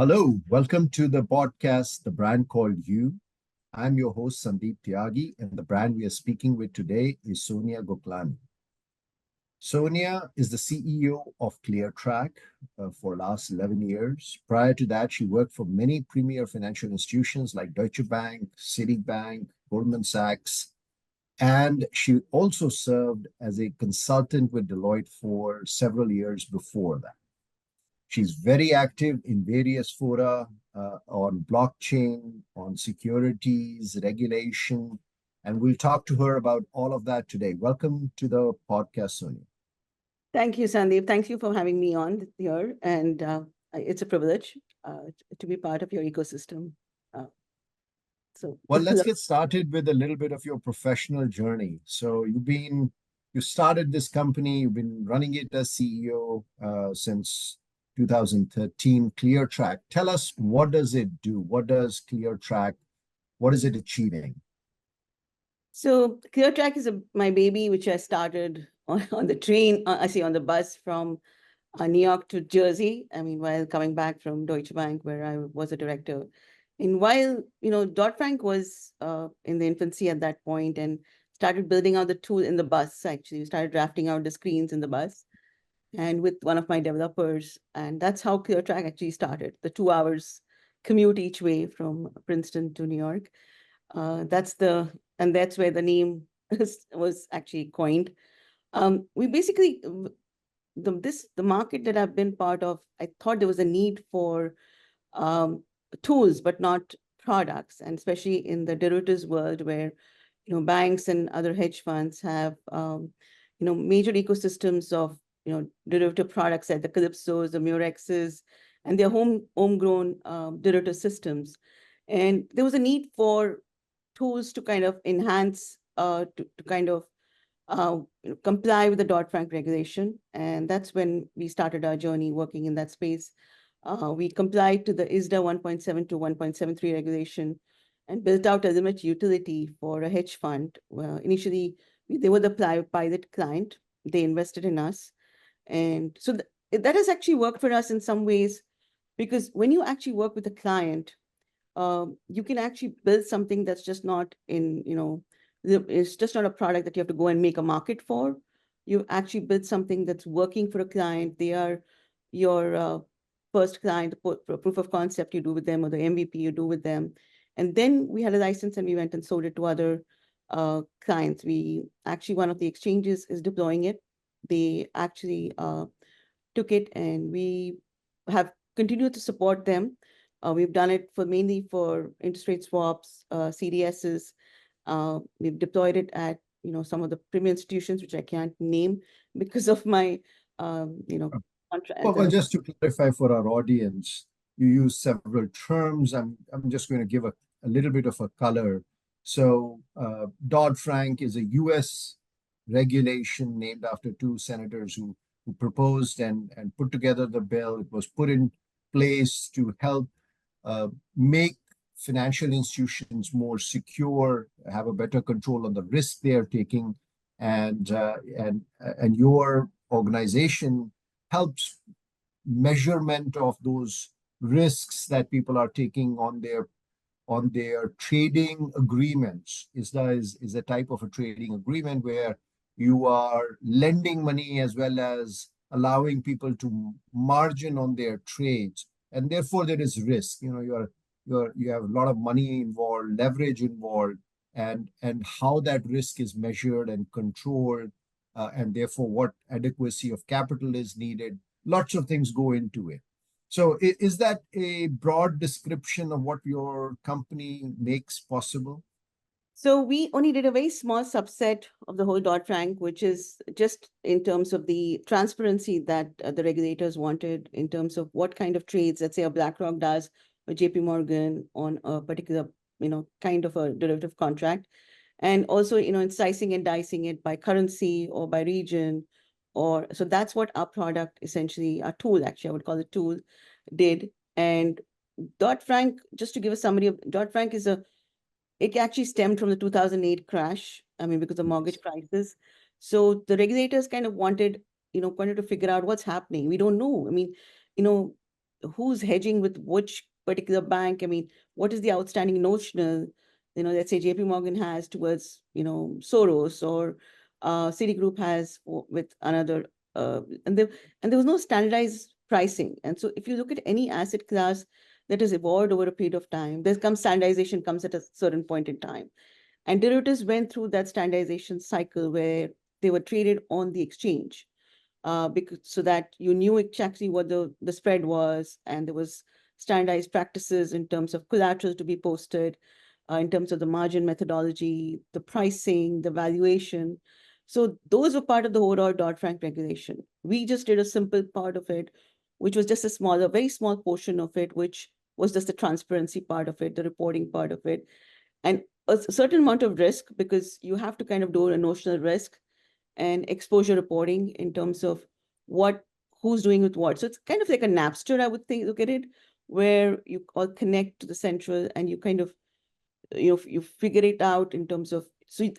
Hello, welcome to the podcast, The Brand Called You. I'm your host, Sandeep Tyagi, and the brand we are speaking with today is Sonia Goklani. Sonia is the CEO of ClearTrack for last 11 years. Prior to that, she worked for many premier financial institutions like Deutsche Bank, Citibank, Goldman Sachs, and she also served as a consultant with Deloitte for several years before that. She's very active in various fora on blockchain, on securities, regulation, and we'll talk to her about all of that today. Welcome to the podcast, Sonia. Thank you, Sandeep. Thank you for having me on here. And it's a privilege to be part of your ecosystem. Uh, so, Well, let's get started with a little bit of your professional journey. So you started this company, you've been running it as CEO since 2013, ClearTrack. Tell us, what does it do? What does ClearTrack, what is it achieving? so ClearTrack is my baby, which I started on the train, on the bus from New York to Jersey. I mean, while coming back from Deutsche Bank, where I was a director. And while, Dodd-Frank was in the infancy at that point and started building out the tool in the bus, actually. We started drafting out the screens in the bus and with one of my developers. And that's how ClearTrack actually started, the 2 hours commute each way from Princeton to New York. That's where the name was actually coined. We basically, the market that I've been part of, I thought there was a need for tools, but not products, and especially in the derivatives world where, banks and other hedge funds have, major ecosystems of, derivative products like the Calypsos, the Murexes, and their homegrown derivative systems. And there was a need for tools to kind of enhance, to kind of comply with the Dodd-Frank regulation. And that's when we started our journey working in that space. We complied to the ISDA 1.7 to 1.73 regulation and built out a limit utility for a hedge fund. Well, initially, they were the pilot client. They invested in us. And so that has actually worked for us in some ways, because when you actually work with a client, you can actually build something that's just not it's just not a product that you have to go and make a market for. You actually build something that's working for a client. They are your first client, proof of concept you do with them, or the MVP you do with them. And then we had a license and we went and sold it to other clients. One of the exchanges is deploying it. They actually took it, and we have continued to support them. We've done it mainly for interest rate swaps, CDSs. We've deployed it at some of the premier institutions, which I can't name because of my contract. Well, just to clarify for our audience, you use several terms. I'm just going to give a little bit of a color. So Dodd-Frank is a U.S. regulation named after two senators who proposed and put together the bill. It was put in place to help make financial institutions more secure, have a better control on the risk they are taking, and your organization helps measurement of those risks that people are taking on their trading agreements. Is a type of a trading agreement where you are lending money as well as allowing people to margin on their trades, and therefore there is risk. You have a lot of money involved, leverage involved, and how that risk is measured and controlled, and therefore what adequacy of capital is needed. Lots of things go into it. So is that a broad description of what your company makes possible? So we only did a very small subset of the whole Dodd-Frank, which is just in terms of the transparency that the regulators wanted in terms of what kind of trades, let's say a BlackRock does, or JP Morgan on a particular, kind of a derivative contract. And also, in slicing and dicing it by currency or by region. So that's what our product, essentially, our tool, actually, I would call it tool, did. And Dodd-Frank, just to give a summary of Dodd-Frank, it actually stemmed from the 2008 crash, I mean, because of mortgage crisis. So the regulators kind of wanted to figure out what's happening. We don't know. I mean, who's hedging with which particular bank. I mean, what is the outstanding notional, let's say JP Morgan has towards, Soros, or Citigroup has with another, and there was no standardized pricing. And so if you look at any asset class that has evolved over a period of time, standardization comes at a certain point in time. And derivatives went through that standardization cycle where they were traded on the exchange, because so that you knew exactly what the spread was, and there was standardized practices in terms of collateral to be posted, in terms of the margin methodology, the pricing, the valuation. So those were part of the overall Dodd-Frank regulation. We just did a simple part of it, which was just a very small portion of it, which was just the transparency part of it, the reporting part of it, and a certain amount of risk, because you have to kind of do a notional risk and exposure reporting in terms of who's doing with what. So it's kind of like a Napster, I would think, look at it, where you all connect to the central and you kind of, you figure it out in terms of,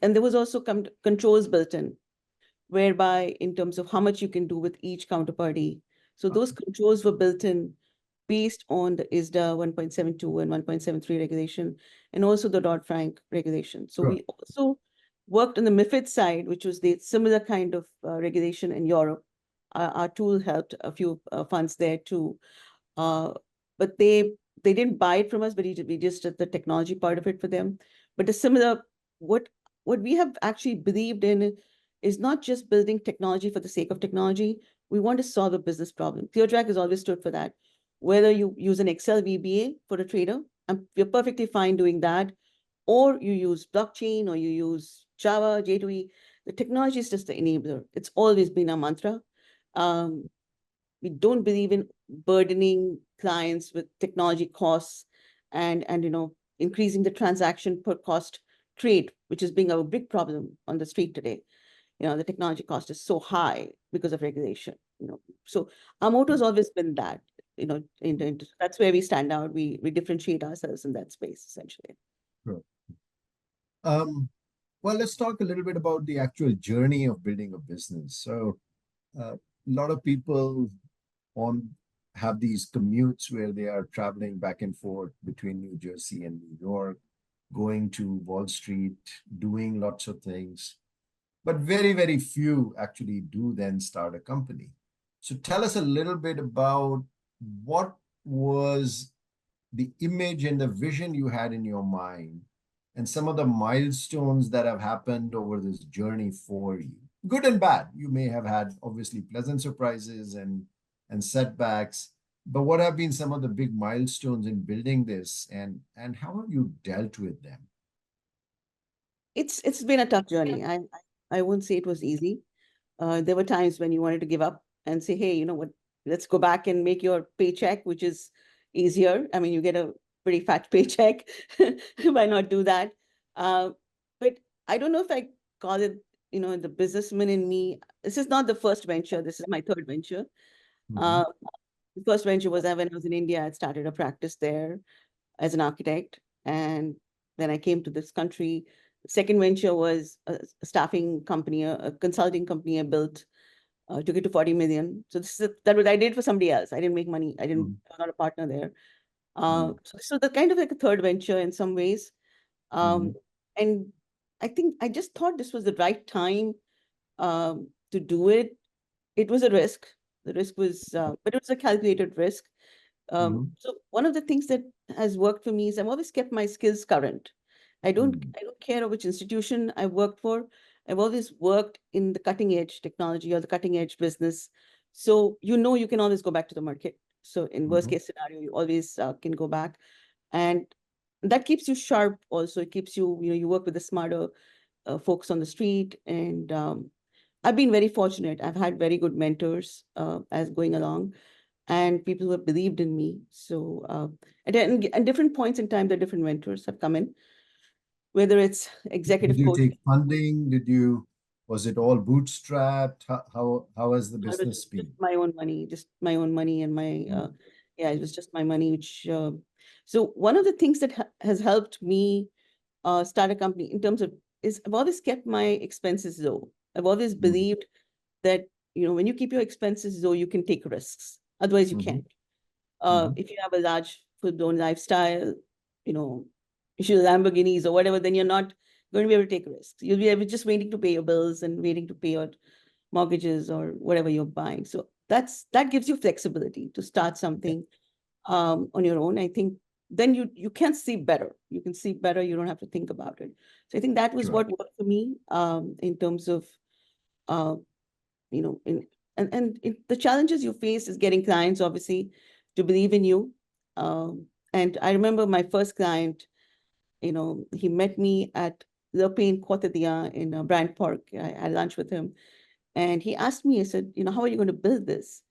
and there was also controls built in, whereby in terms of how much you can do with each counterparty. So those controls were built in based on the ISDA 1.72 and 1.73 regulation, and also the Dodd-Frank regulation. So we also worked on the MiFID side, which was the similar kind of regulation in Europe. Our tool helped a few funds there too. But they didn't buy it from us, but we just did the technology part of it for them. But the similar, what we have actually believed in is not just building technology for the sake of technology. We want to solve a business problem. ClearTrack has always stood for that. Whether you use an Excel VBA for a trader, and you're perfectly fine doing that, or you use blockchain, or you use Java, J2E, the technology is just the enabler. It's always been our mantra. We don't believe in burdening clients with technology costs and increasing the transaction per cost trade, which is being a big problem on the street today. The technology cost is so high because of regulation. So our motto has always been that. That's where we stand out. We differentiate ourselves in that space, essentially. Sure. Well, let's talk a little bit about the actual journey of building a business. So a lot of people have these commutes where they are traveling back and forth between New Jersey and New York, going to Wall Street, doing lots of things. But very, very few actually do then start a company. So tell us a little bit about what was the image and the vision you had in your mind, and some of the milestones that have happened over this journey for you, good and bad. You may have had obviously pleasant surprises and setbacks, but what have been some of the big milestones in building this, and how have you dealt with them? It's been a tough journey. I wouldn't say it was easy. There were times when you wanted to give up and say, hey, you know what, let's go back and make your paycheck, which is easier. I mean, you get a pretty fat paycheck. Why not do that? But I don't know if I call it, the businessman in me. This is not the first venture. This is my third venture. Mhm. The first venture was when I was in India. I started a practice there as an architect. And then I came to this country. The second venture was a staffing company, a consulting company I built, took it to 40 million. So that was I did for somebody else. I didn't make money. I'm not a partner there. So the kind of like a third venture in some ways. And I think I just thought this was the right time to do it. It was a risk. The risk was, but it was a calculated risk. So one of the things that has worked for me is I've always kept my skills current. I don't care which institution I worked for. I've always worked in the cutting edge technology or the cutting edge business. So you can always go back to the market. So in worst case scenario, you always can go back, and that keeps you sharp. Also, it keeps you you work with the smarter folks on the street, and I've been very fortunate. I've had very good mentors as going along, and people who have believed in me. So at different points in time, the different mentors have come in, whether it's executive Did you coaching. take funding? Was it all bootstrapped? How has the business been? Just my own money, and my, yeah, it was just my money, which, so one of the things that has helped me start a company in terms of is I've always kept my expenses low. I've always believed that, when you keep your expenses low, you can take risks. Otherwise, you can't. If you have a large full-blown lifestyle, you know, issue Lamborghinis or whatever, then you're not going to be able to take risks. You'll be able just waiting to pay your bills and waiting to pay your mortgages or whatever you're buying. So that gives you flexibility to start something on your own. I think then you can see better. You can see better. You don't have to think about it. So I think that was Sure. what worked for me in terms of uh, you know, the challenges you face is getting clients, obviously, to believe in you. And I remember my first client, you know, he met me at Le Pain Quotidian in Bryant Park. I had lunch with him. And he asked me, I said, you know, how are you going to build this?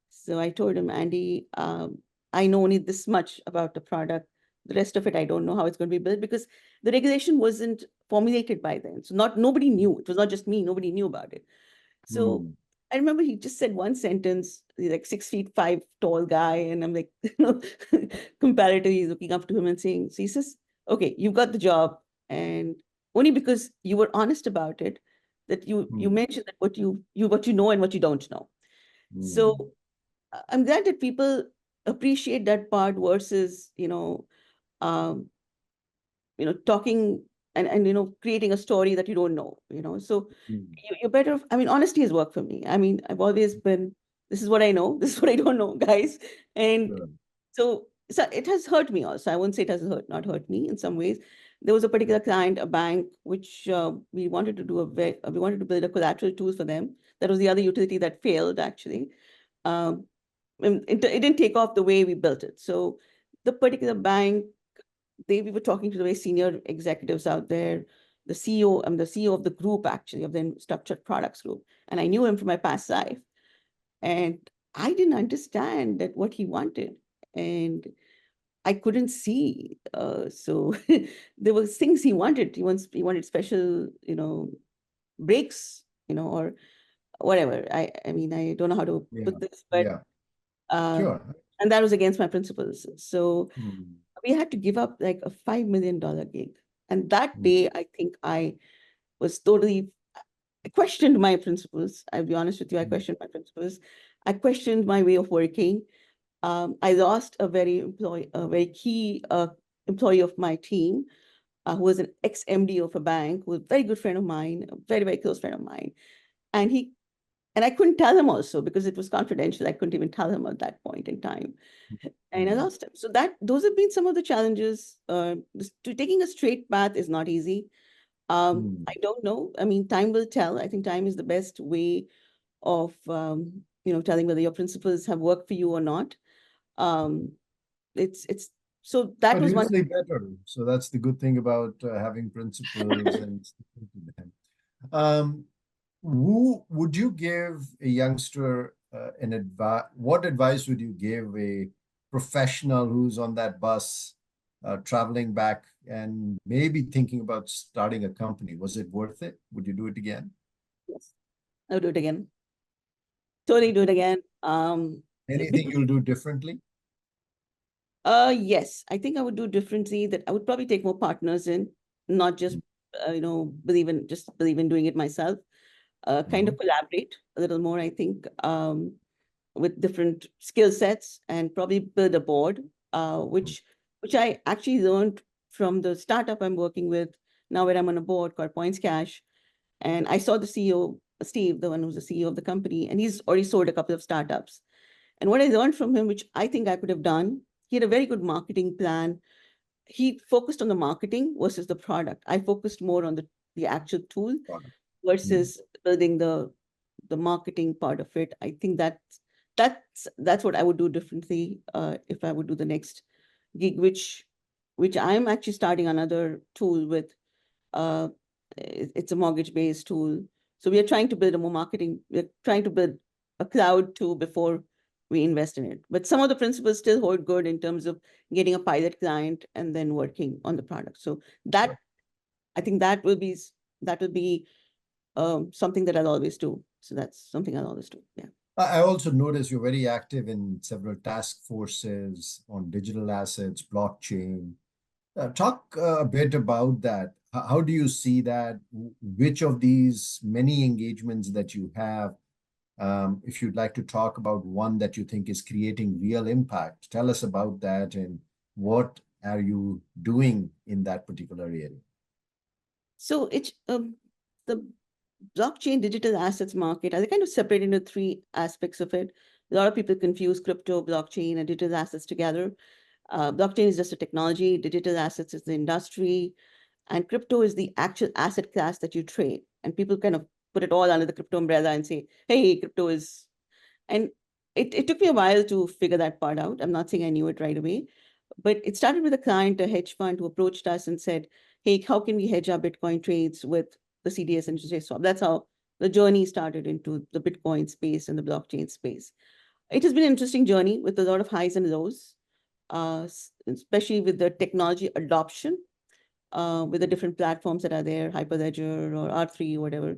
So I told him, Andy, I know only this much about the product. The rest of it, I don't know how it's going to be built because the regulation wasn't formulated by then. So nobody knew. It was not just me. Nobody knew about it. So I remember he just said one sentence, he's like 6'5" tall guy. And I'm like, you know, comparatively looking up to him and saying, so he says, okay, you've got the job. And only because you were honest about it, that you mentioned that what you know and what you don't know. So I'm glad that people appreciate that part versus, um, talking and creating a story that you don't know, so you're better. I mean, honesty has worked for me. I mean, I've always been, this is what I know, this is what I don't know, guys. And Sure. so it has hurt me also. I won't say it has not hurt me in some ways. There was a particular client, a bank, which we wanted to we wanted to build a collateral tool for them. That was the other utility that failed, actually. And it didn't take off the way we built it. So the particular bank, we were talking to the very senior executives out there, the CEO, I'm the CEO of the group, actually, of the structured products group. And I knew him from my past life. And I didn't understand that what he wanted. And I couldn't see. So there were things he wanted. He wanted special, breaks, or whatever. I mean, I don't know how to Yeah. put this, but Yeah. Sure. and that was against my principles. So Mm. we had to give up like a $5 million gig. And that day, I think I was totally, I questioned my principles. I'll be honest with you, I questioned my principles. I questioned my way of working. I lost a very key employee of my team, who was an ex-MD of a bank, who was a very good friend of mine, a very, very close friend of mine. And I couldn't tell him also because it was confidential. I couldn't even tell him at that point in time. And I lost him. So those have been some of the challenges. Taking a straight path is not easy. I don't know. I mean, time will tell. I think time is the best way of, telling whether your principles have worked for you or not. It's so that But was you one. sleep better. So that's the good thing about having principles and sticking to them. Who would you give a youngster what advice would you give a professional who's on that bus traveling back and maybe thinking about starting a company? Was it worth it? Would you do it again? Yes, I'll do it again. Totally do it again. Anything you'll do differently? Yes, I think I would do differently. That I would probably take more partners in, not just believe in doing it myself. Kind of collaborate a little more, I think, with different skill sets, and probably build a board, which I actually learned from the startup I'm working with now, where I'm on a board called Points Cash. And I saw the CEO, Steve, the one who's the CEO of the company, and he's already sold a couple of startups. And what I learned from him, which I think I could have done, he had a very good marketing plan. He focused on the marketing versus the product. I focused more on the actual tool versus building the marketing part of it. I think that's what I would do differently if I would do the next gig, which I'm actually starting another tool with. Uh, it's a mortgage-based tool. So we are trying to build we're trying to build a cloud tool before we invest in it. But some of the principles still hold good in terms of getting a pilot client and then working on the product. So I think that will be something that I'll always do. So that's something I'll always do. Yeah. I also notice you're very active in several task forces on digital assets, blockchain. Talk a bit about that. How do you see that? Which of these many engagements that you have If you'd like to talk about one that you think is creating real impact, tell us about that and what are you doing in that particular area? So it's the blockchain digital assets market. I kind of separate into three aspects of it. A lot of people confuse crypto, blockchain, and digital assets together. Blockchain is just a technology, digital assets is the industry, and crypto is the actual asset class that you trade. And people kind of put it all under the crypto umbrella and say, hey, crypto is, and it took me a while to figure that part out. I'm not saying I knew it right away, but it started with a client, a hedge fund, who approached us and said, hey, how can we hedge our Bitcoin trades with the CDS interest rate swap? That's how the journey started into the Bitcoin space and the blockchain space. It has been an interesting journey with a lot of highs and lows, especially with the technology adoption, with the different platforms that are there, Hyperledger or R3 or whatever.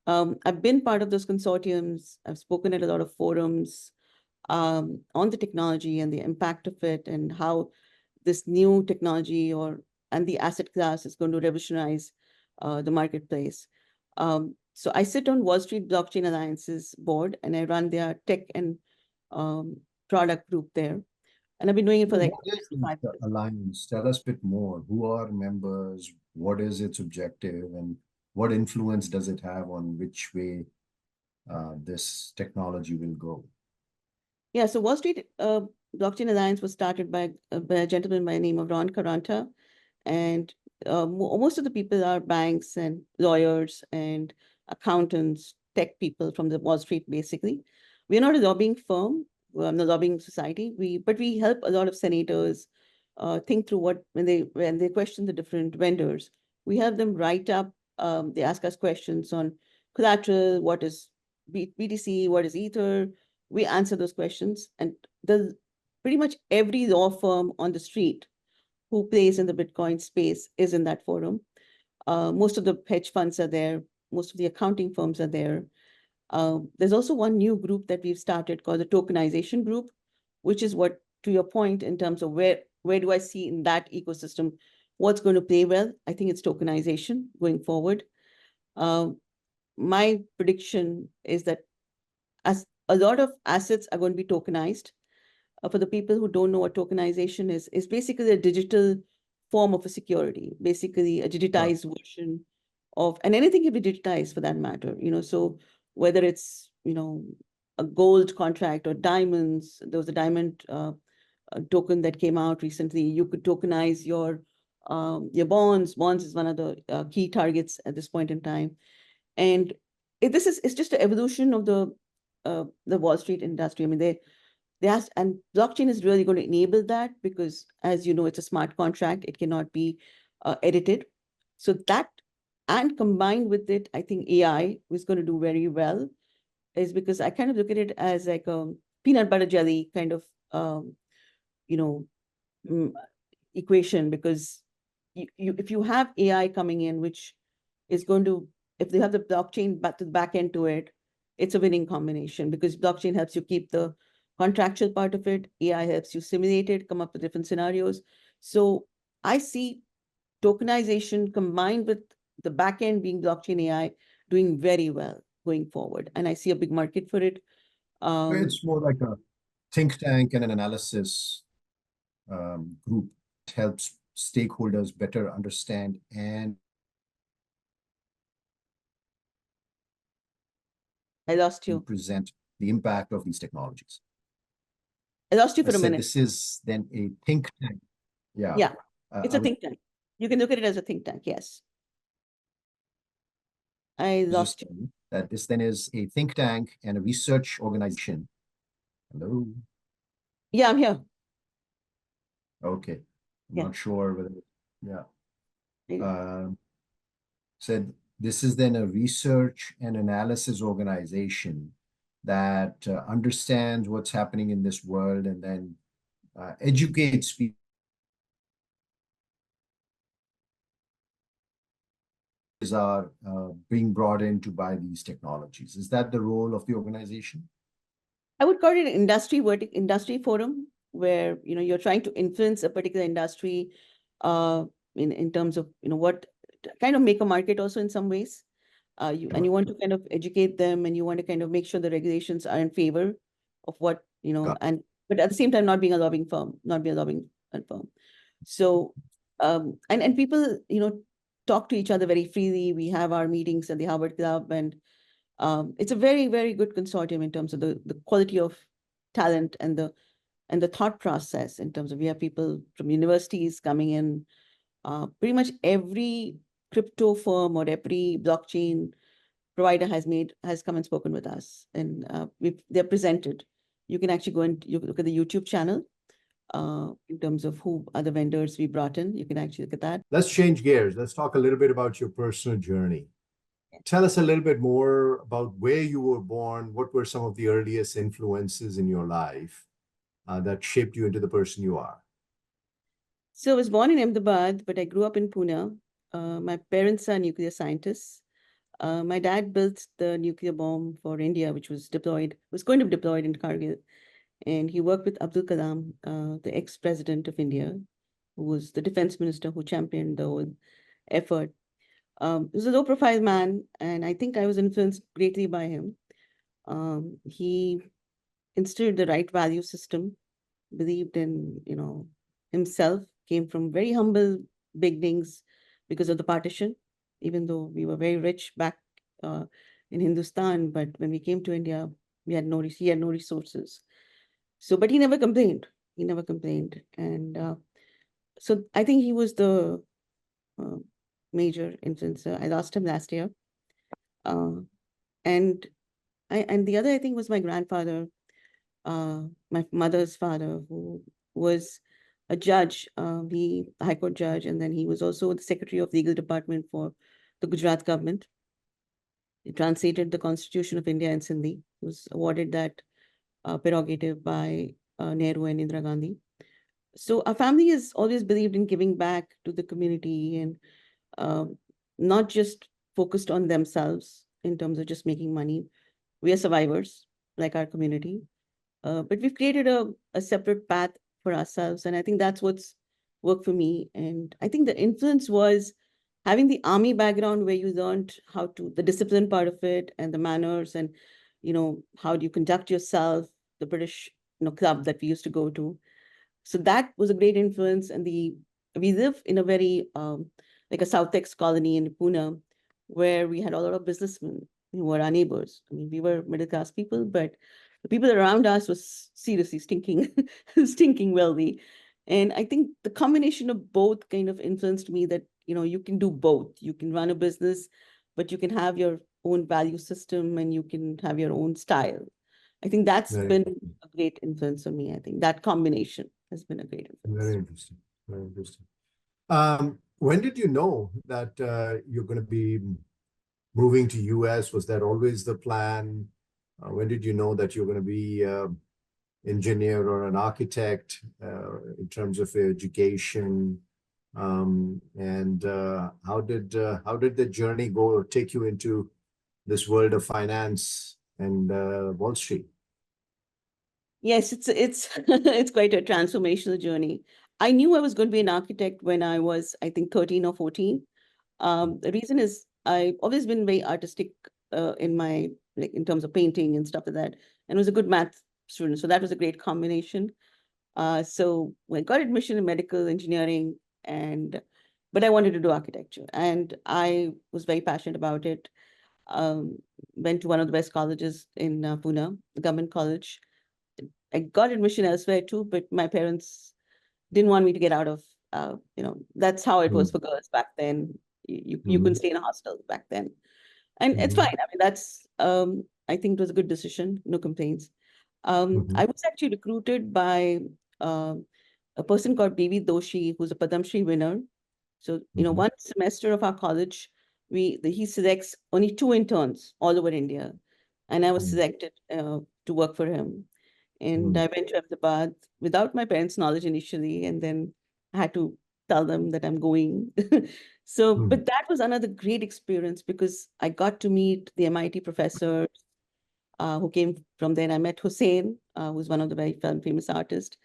I've been part of those consortiums. I've spoken at a lot of forums on the technology and the impact of it and how this new technology and the asset class is going to revolutionize the marketplace. So I sit on Wall Street Blockchain Alliance's board and I run their tech and product group there. And I've been doing it for like What is 5 the years. alliance? Tell us a bit more. Who are members? What is its objective? And what influence does it have on which way this technology will go? Yeah, so Wall Street Blockchain Alliance was started by a gentleman by the name of Ron Caranta. And most of the people are banks and lawyers and accountants, tech people from the Wall Street, basically. We're not a lobbying firm, we're not a lobbying society, but we help a lot of senators think through when they question the different vendors. We have them write up, they ask us questions on collateral, what is BTC, what is Ether. We answer those questions. And pretty much every law firm on the street who plays in the Bitcoin space is in that forum. Most of the hedge funds are there. Most of the accounting firms are there. There's also one new group that we've started called the tokenization group, which is what, to your point, in terms of where do I see in that ecosystem, what's going to play well? I think it's tokenization going forward. My prediction is that as a lot of assets are going to be tokenized, for the people who don't know what tokenization is basically a digital form of a security, basically a digitized version of, and anything can be digitized for that matter, so whether it's, a gold contract or diamonds, there was a diamond token that came out recently. You could tokenize your bonds. Bonds is one of the key targets at this point in time. And it's just an evolution of the Wall Street industry. I mean, and blockchain is really going to enable that because, as you know, it's a smart contract. It cannot be edited. So that, and combined with it, I think AI is going to do very well, is because I kind of look at it as like a peanut butter jelly kind of, you know, equation, because if you have AI coming in, which is going to, if they have the blockchain back end to it, it's a winning combination because blockchain helps you keep the contractual part of it. AI helps you simulate it, come up with different scenarios. So I see tokenization combined with the back end being blockchain AI doing very well going forward. And I see a big market for it. It's more like a think tank and an analysis group. It helps stakeholders better understand and I lost you. present the impact of these technologies. I lost you I for a said minute. this is then a think tank. Yeah. Yeah, it's I a was think tank. You can look at it as a think tank. Yes. I just lost you. saying that this then is a think tank and a research organization. Hello. Yeah, I'm here. Okay. I'm Yeah. not sure whether, yeah. Maybe. Said this is then a research and analysis organization that understands what's happening in this world and then educates people are being brought in to buy these technologies. Is that the role of the organization? I would call it an industry forum where you're trying to influence a particular industry in terms of what kind of make a market also in some ways. you want to kind of educate them, and you want to kind of make sure the regulations are in favor of what, and but at the same time not being a lobbying firm, not being a lobbying firm. So and people, talk to each other very freely. We have our meetings at the Harvard Club, and it's a very, very good consortium in terms of the quality of talent and the thought process, in terms of we have people from universities coming in. Pretty much every crypto firm or every blockchain provider has come and spoken with us, and they're presented. You can actually go and you look at the YouTube channel in terms of who are the vendors we brought in. You can actually look at that. Let's change gears. Let's talk a little bit about your personal journey. Tell us a little bit more about where you were born. What were some of the earliest influences in your life that shaped you into the person you are? So I was born in Ahmedabad, but I grew up in Pune. My parents are nuclear scientists. My dad built the nuclear bomb for India, which was going to be deployed in Kargil. And he worked with Abdul Kalam, the ex-president of India, who was the defense minister who championed the whole effort. He was a low-profile man, and I think I was influenced greatly by him. He instilled the right value system, believed in, himself, came from very humble beginnings because of the partition, even though we were very rich back in Hindustan. But when we came to India, he had no resources. So, but he never complained. He never complained. And so I think he was the major influencer. I lost him last year. And the other, I think, was my grandfather, my mother's father, who was a judge, the High Court judge, and then he was also the Secretary of Legal Department for the Gujarat government. He translated the Constitution of India in Sindhi. He was awarded that prerogative by Nehru and Indira Gandhi. So our family has always believed in giving back to the community, and not just focused on themselves in terms of just making money. We are survivors, like our community. But we've created a separate path for ourselves. And I think that's what's worked for me. And I think the influence was having the army background, where you learned the discipline part of it, and the manners, and, how do you conduct yourself, the British, club that we used to go to. So that was a great influence. And we live in a very, like a Southex colony in Pune, where we had a lot of businessmen who were our neighbors. I mean, we were middle-class people, but the people around us was seriously stinking, stinking wealthy. And I think the combination of both kind of influenced me that, you can do both. You can run a business, but you can have your own value system, and you can have your own style. I think that's been a great influence on me. I think that combination has been a great influence. Very interesting. Very interesting. When did you know that you're going to be moving to US? Was that always the plan? When did you know that you're going to be engineer or an architect in terms of education? And how did the journey go or take you into this world of finance and Wall Street? Yes, it's it's quite a transformational journey. I knew I was going to be an architect when I was, I think, 13 or 14. The reason is I've always been very artistic in terms of painting and stuff like that, and was a good math student. So that was a great combination. So I got admission in medical engineering, but I wanted to do architecture, and I was very passionate about it. Went to one of the best colleges in Pune, the government college. I got admission elsewhere too, but my parents didn't want me to get out of, that's how it was for girls back then. You couldn't stay in a hostel back then. And it's fine. I mean, that's, I think it was a good decision. No complaints. I was actually recruited by a person called B.V. Doshi, who's a Padam Shri winner. So, one semester of our college, he selects only 2 interns all over India. And I was selected to work for him. And I went to Ahmedabad without my parents' knowledge initially, and then I had to tell them that I'm going. But that was another great experience, because I got to meet the MIT professors who came from there. I met Hussein, who's one of the very famous artists.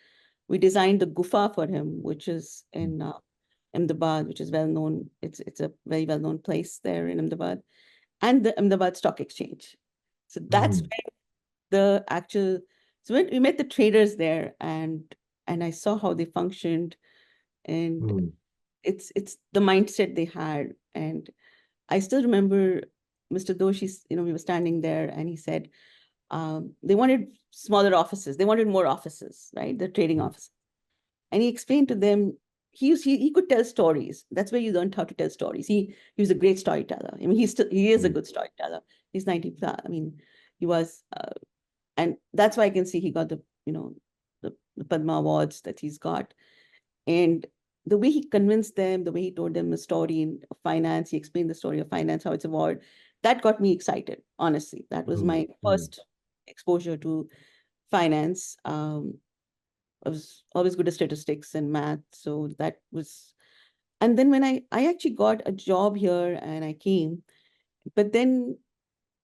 We designed the Gufa for him, which is in Ahmedabad, which is well known. It's a very well known place there in Ahmedabad. and the Ahmedabad Stock Exchange. So that's Mm. where the actual, so when we met the traders there, and I saw how they functioned, and Mm. it's the mindset they had. And I still remember Mr. Doshi, we were standing there and he said, they wanted smaller offices. They wanted more offices, right? The trading office. And he explained to them, he could tell stories. That's where you learned how to tell stories. He was a great storyteller. I mean, he is a Mm. good storyteller. He's 90 plus. I mean, he was, and that's why I can see he got the Padma Awards that he's got. And the way he convinced them, the way he told them the story of finance, he explained the story of finance, how it's evolved, that got me excited, honestly. That was Mm. my Mm. first exposure to finance. I was always good at statistics and math. So that was, and then when I actually got a job here and I came, but then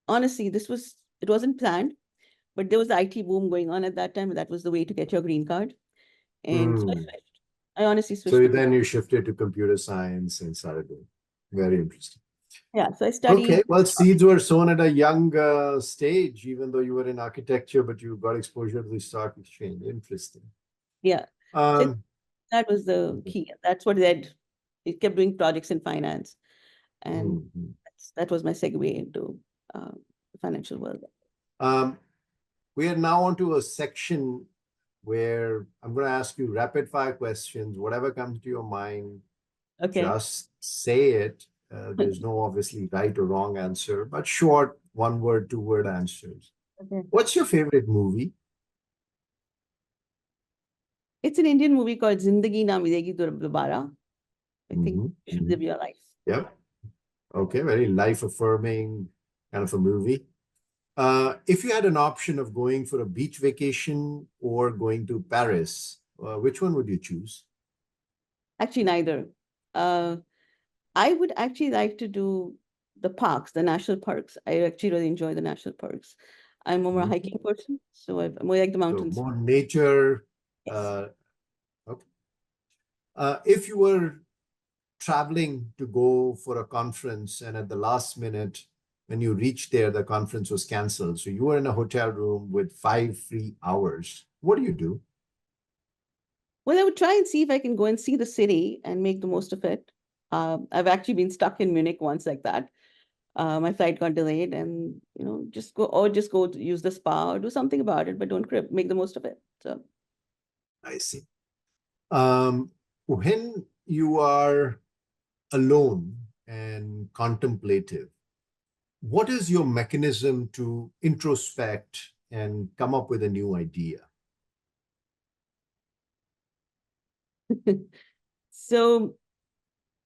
honestly, it wasn't planned, but there was the IT boom going on at that time. And that was the way to get your green card. And so I Mm. switched. I honestly switched So to then you shifted to computer science and started doing. Very interesting. yeah. So I Okay, studied. well, seeds were sown at a young stage, even though you were in architecture, but you got exposure to the stock exchange. Interesting. Yeah. So Um, that was the key. That's what led. It kept doing projects in finance, and mhm. that was my segue into the financial world. Um, we are now onto a section where I'm going to ask you rapid fire questions. Whatever comes to your mind, Okay. just say it. There's no obviously right or wrong answer, but short, one word, two word answers. Okay. What's your favorite movie? It's an Indian movie called Zindagi Na Milegi Dobara. I think Mhm, you should mhm. live your life. Yep. Okay, very life affirming kind of a movie. If you had an option of going for a beach vacation or going to Paris, which one would you choose? Actually, neither. Uh, I would actually like to do the parks, the national parks. I actually really enjoy the national parks. I'm more a Mhm. hiking person, so I'm more like the So mountains. more nature. Yes. Okay. If you were traveling to go for a conference and at the last minute, when you reached there, the conference was canceled. So you were in a hotel room with 5 free hours. What do you do? Well, I would try and see if I can go and see the city and make the most of it. I've actually been stuck in Munich once like that. My flight got delayed, and just go to use the spa or do something about it, but don't crib, make the most of it. So I see. When you are alone and contemplative, what is your mechanism to introspect and come up with a new idea? so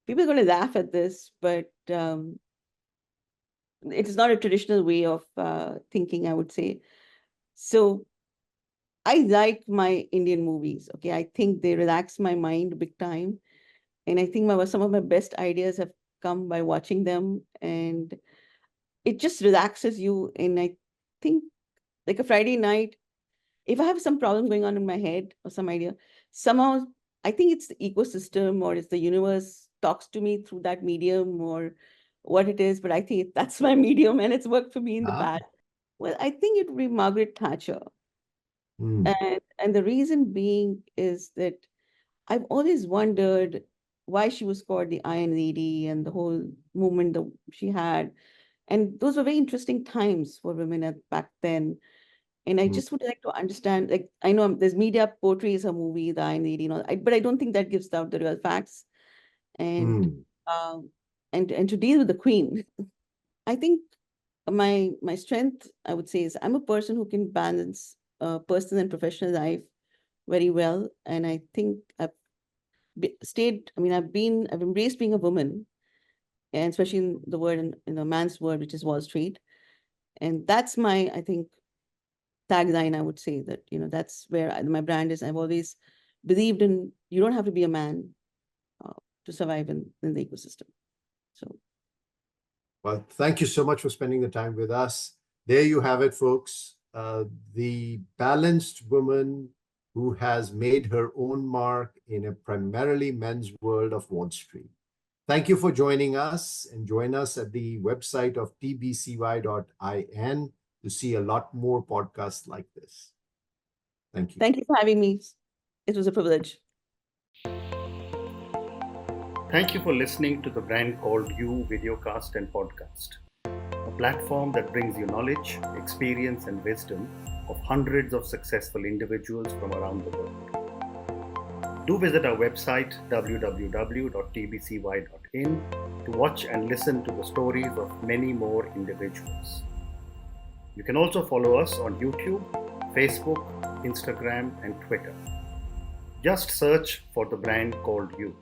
people are going to laugh at this, but it is not a traditional way of thinking, I would say. So I like my Indian movies. Okay, I think they relax my mind big time, and I think some of my best ideas have come by watching them, and it just relaxes you. And I think like a Friday night, if I have some problem going on in my head or some idea, somehow I think it's the ecosystem or it's the universe talks to me through that medium or what it is, but I think that's my medium and it's worked for me in the Ah, past. Well, I think it would be Margaret Thatcher. mm, And the reason being is that I've always wondered why she was called the Iron Lady and the whole movement that she had. And those were very interesting times for women back then. And I mm, just would like to understand, like, I know there's media portrays a movie, the Iron Lady, but I don't think that gives out the real facts. And mm. um, and to deal with the Queen, I think my strength, I would say, is I'm a person who can balance personal and professional life very well. And I think I've embraced being a woman, and especially in the word, in a man's word, which is Wall Street. And that's my, I think, tagline. I would say that, that's where my brand is. I've always believed in, you don't have to be a man uh, to survive in the ecosystem. So Well, thank you so much for spending the time with us. There you have it, folks. The balanced woman who has made her own mark in a primarily men's world of Wall Street. Thank you for joining us, and join us at the website of tbcy.in to see a lot more podcasts like this. Thank you. Thank you for having me. It was a privilege. Thank you for listening to the Brand Called You videocast and podcast, a platform that brings you knowledge, experience, and wisdom of hundreds of successful individuals from around the world. Do visit our website www.tbcy.in to watch and listen to the stories of many more individuals. You can also follow us on YouTube, Facebook, Instagram, and Twitter. Just search for the Brand Called You.